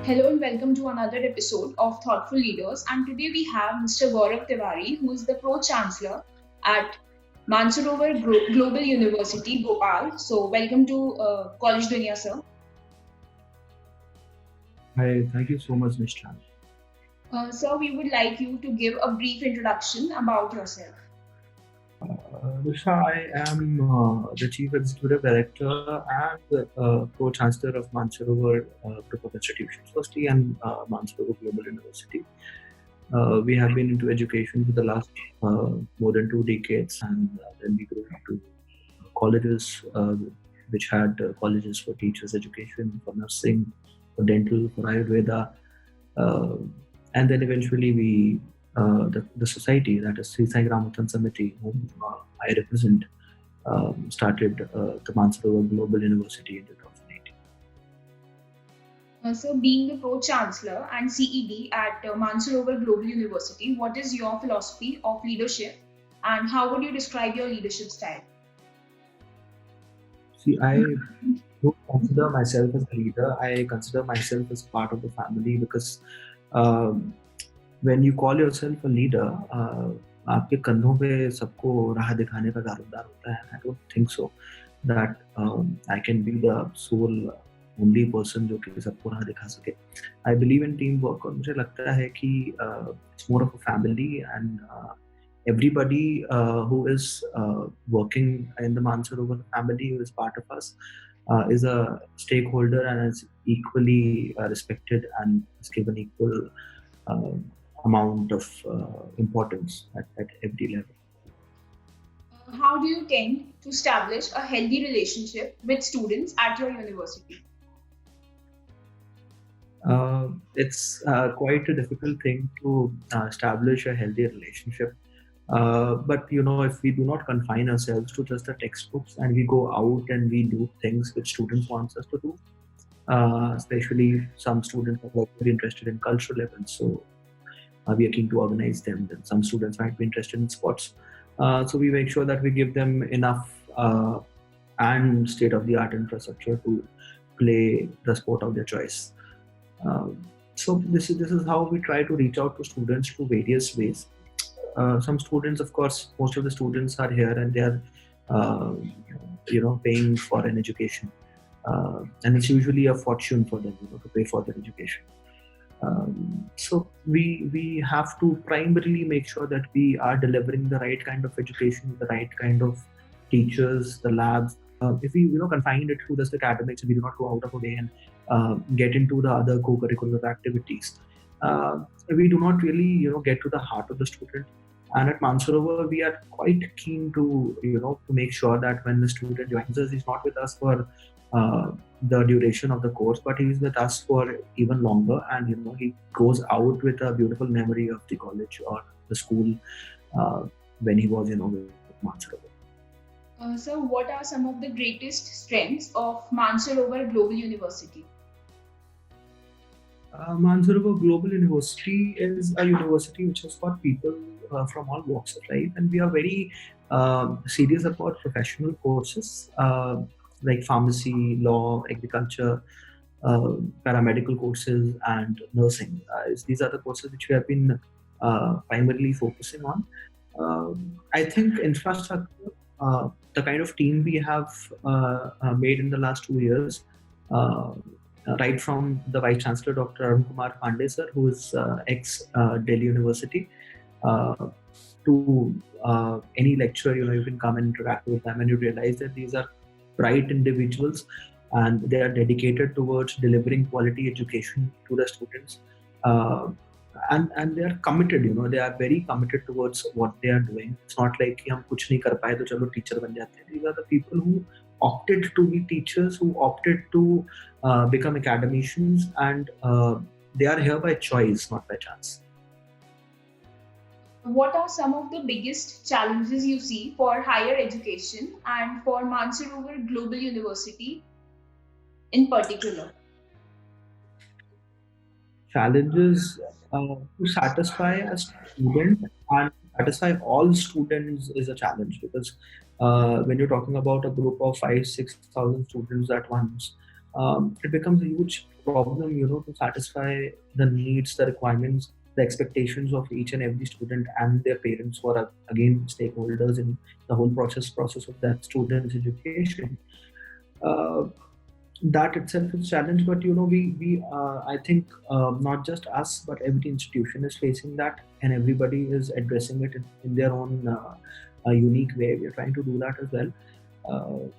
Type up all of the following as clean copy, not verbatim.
Hello and welcome to another episode of Thoughtful Leaders. And today we have Mr. Gaurav Tiwari, who is the Pro Chancellor at Mansarovar Global University, Bhopal. So, welcome to College Dunia, sir. Hi, thank you so much, Ms. Chan. Sir, we would like you to give a brief introduction about yourself. Risha, I am the Chief Executive Director and the Pro-Chancellor of Mansarovar Group of Institutions, firstly, and Mansarovar Global University. We have been into education for the last more than 2 decades, and then we grew into colleges, which had colleges for teachers' education, for nursing, for dental, for Ayurveda, uh, and then eventually the society, that is Sri Sai Ramathan Samiti, whom I represent, started the Mansarovar Global University in 2018. So, being the Pro Chancellor and CED at Mansarovar Global University, what is your philosophy of leadership and how would you describe your leadership style? See, I don't consider myself as a leader. I consider myself as part of the family because um, when you call yourself a leader, आपके कंधों पे सबको राह दिखाने का दारोमदार होता है. I don't think so that I can be the sole only person जो कि सबको राह दिखा सके. I believe in teamwork और मुझे लगता है कि it's more of a family and everybody who is working in the Mansarovar family, who is part of us, is a stakeholder and is equally respected and is given equal uh, amount of importance at every level. How do you tend to establish a healthy relationship with students at your university? It's quite a difficult thing to establish a healthy relationship. But if we do not confine ourselves to just the textbooks and we go out and we do things which students want us to do, especially some students are like very interested in cultural events, so we are keen to organize them. Then some students might be interested in sports, so we make sure that we give them enough and state-of-the-art infrastructure to play the sport of their choice. So this is how we try to reach out to students through various ways. Some students, of course, most of the students are here and they are, uh, paying for an education, and it's usually a fortune for them, to pay for their education. So we have to primarily make sure that we are delivering the right kind of education, the right kind of teachers, the labs. If we confine it to just academics and we do not go out of our way and get into the other co-curricular activities, we do not really get to the heart of the student. And at Mansarovar, we are quite keen to to make sure that when the student joins us, he's not with us for the duration of the course, but he's with us for even longer, and he goes out with a beautiful memory of the college or the school uh, when he was with Mansarovar. So, what are some of the greatest strengths of Mansarovar Global University? Mansarovar Global University is a university which has got people from all walks of life, and we are very serious about professional courses like pharmacy, law, agriculture, uh, paramedical courses, and nursing. These are the courses which we have been primarily focusing on. I think infrastructure, the kind of team we have made in the last 2 years, uh, right from the Vice Chancellor Dr. Arun Kumar Pandey sir, who is ex Delhi University, uh, to any lecturer, you can come and interact with them, and you realize that these are bright individuals, and they are dedicated towards delivering quality education to the students. Uh, and they are committed, they are very committed towards what they are doing. It's not like कि हम कुछ नहीं कर पाए तो चलो teacher बन जाते हैं. These are the people who opted to be teachers, who opted to become academicians, and they are here by choice, not by chance. What are some of the biggest challenges you see for higher education and for Mansarovar Global University in particular? Challenges to satisfy a student and satisfy all students is a challenge, because when you're talking about a group of 5 6,000 students at once, it becomes a huge problem, to satisfy the needs, the requirements, the expectations of each and every student and their parents, who are again stakeholders in the whole process of that student's education. Uh, that itself is a challenge, but we I think not just us, but every institution is facing that, and everybody is addressing it in their own unique way. We are trying to do that as well.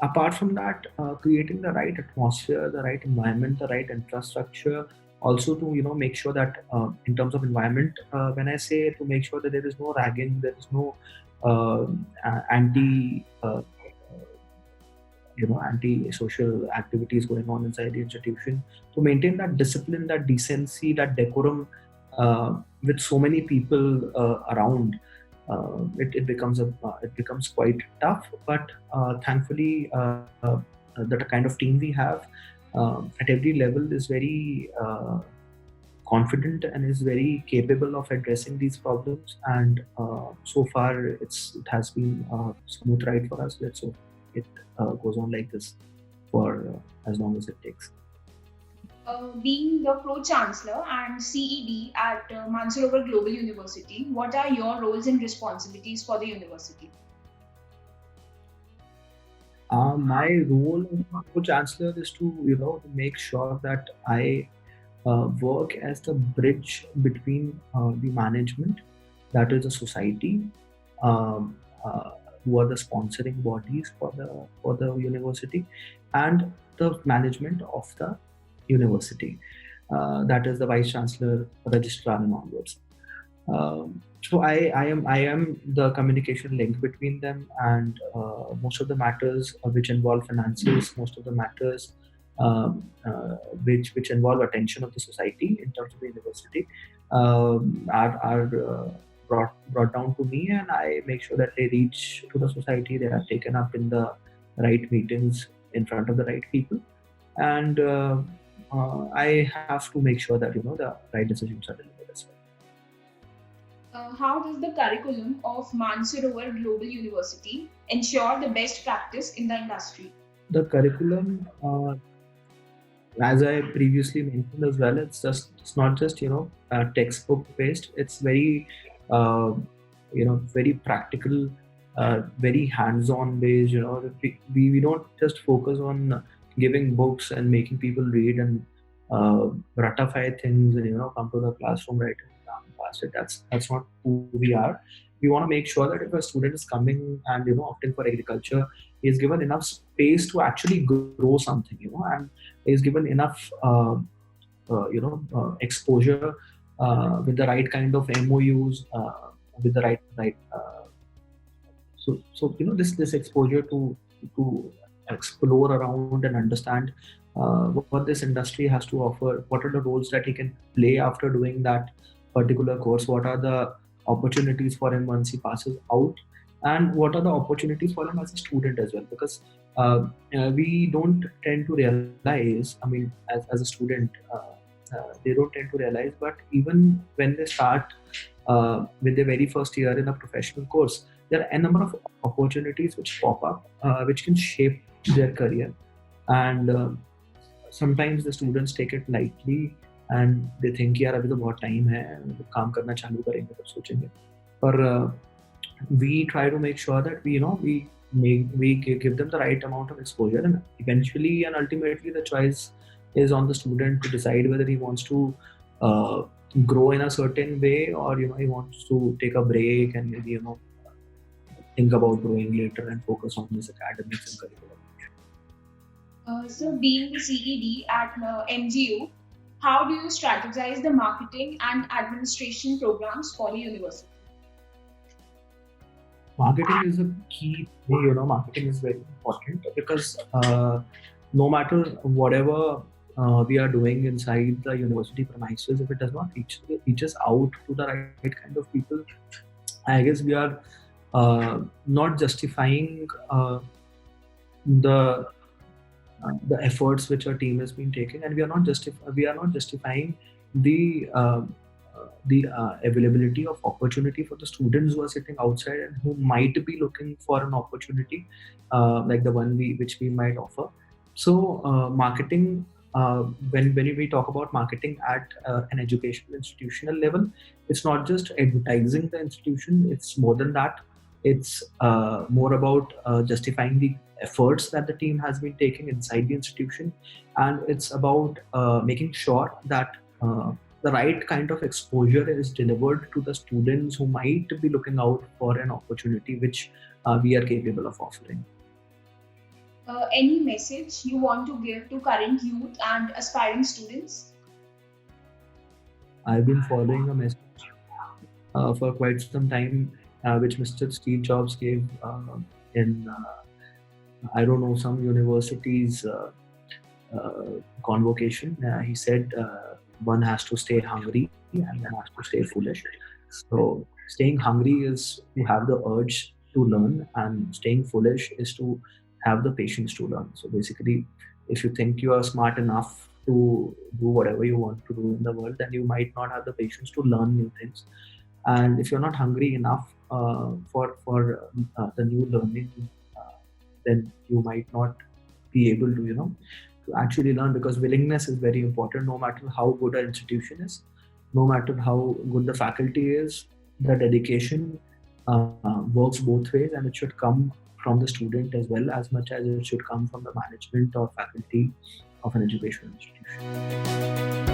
Apart from that, creating the right atmosphere, the right environment, the right infrastructure, also to make sure that in terms of environment, when I say to make sure that there is no ragging, there is no anti anti-social activities going on inside the institution, to maintain that discipline, that decency, that decorum, with so many people around. It becomes quite tough, but thankfully, the kind of team we have at every level is very confident and is very capable of addressing these problems. And so far, it has been a smooth ride for us. Let's hope it goes on like this for as long as it takes. Being the Pro Chancellor and CED at Mansarovar Global University, what are your roles and responsibilities for the university? My role as Pro-Chancellor is to, to make sure that I work as the bridge between the management, that is the society, um, who are the sponsoring bodies for the university, and the management of the university, that is the vice chancellor, registrar, and onwards. So I am the communication link between them, and most of the matters which involve finances, most of the matters which involve attention of the society in terms of the university, are brought down to me, and I make sure that they reach to the society. They are taken up in the right meetings in front of the right people, and I have to make sure that the right decisions are delivered as well. How does the curriculum of Mansarovar Global University ensure the best practice in the industry? The curriculum, as I previously mentioned as well, it's not just textbook based. It's very very practical, very hands-on based. We don't just focus on giving books and making people read and ratify things and come to the classroom, right, and pass it. That's not who we are. We want to make sure that if a student is coming and opting for agriculture, he is given enough space to actually grow something, and he is given enough exposure with the right kind of MOUs, with the right. So this exposure to explore around and understand what this industry has to offer. What are the roles that he can play after doing that particular course? What are the opportunities for him once he passes out? And what are the opportunities for him as a student as well? Because we don't tend to realize, I mean, as a student, they don't tend to realize, but even when they start with their very first year in a professional course, there are a number of opportunities which pop up, which can shape their career. And sometimes the students take it lightly and they think यार अभी तो बहुत time है, काम करना चालू करेंगे तब सोचेंगे. पर we try to make sure that we give them the right amount of exposure, and eventually and ultimately the choice is on the student to decide whether he wants to grow in a certain way, or he wants to take a break and maybe think about growing later and focus on his academics and curriculum. So, being the CED at MGU, how do you strategize the marketing and administration programs for the university? Marketing is a key thing. Marketing is very important because no matter whatever we are doing inside the university premises, if it does not reaches out to the right kind of people, I guess we are not justifying the efforts which our team has been taking, and we are not justifying the availability of opportunity for the students who are sitting outside and who might be looking for an opportunity like the one which we might offer. Marketing, when we talk about marketing at an educational institutional level, it's not just advertising the institution. It's more than that. It's more about justifying the efforts that the team has been taking inside the institution, and it's about making sure that the right kind of exposure is delivered to the students who might be looking out for an opportunity which we are capable of offering. Any message you want to give to current youth and aspiring students? I've been following a message for quite some time, which Mr. Steve Jobs gave in, I don't know, some university's convocation. He said one has to stay hungry and one has to stay foolish. So, staying hungry is to have the urge to learn, and staying foolish is to have the patience to learn. So, basically, if you think you are smart enough to do whatever you want to do in the world, then you might not have the patience to learn new things. And if you're not hungry enough for the new learning, uh, then you might not be able to to actually learn, because willingness is very important. No matter how good an institution is, no matter how good the faculty is, the dedication works both ways, and it should come from the student as well as much as it should come from the management or faculty of an educational institution.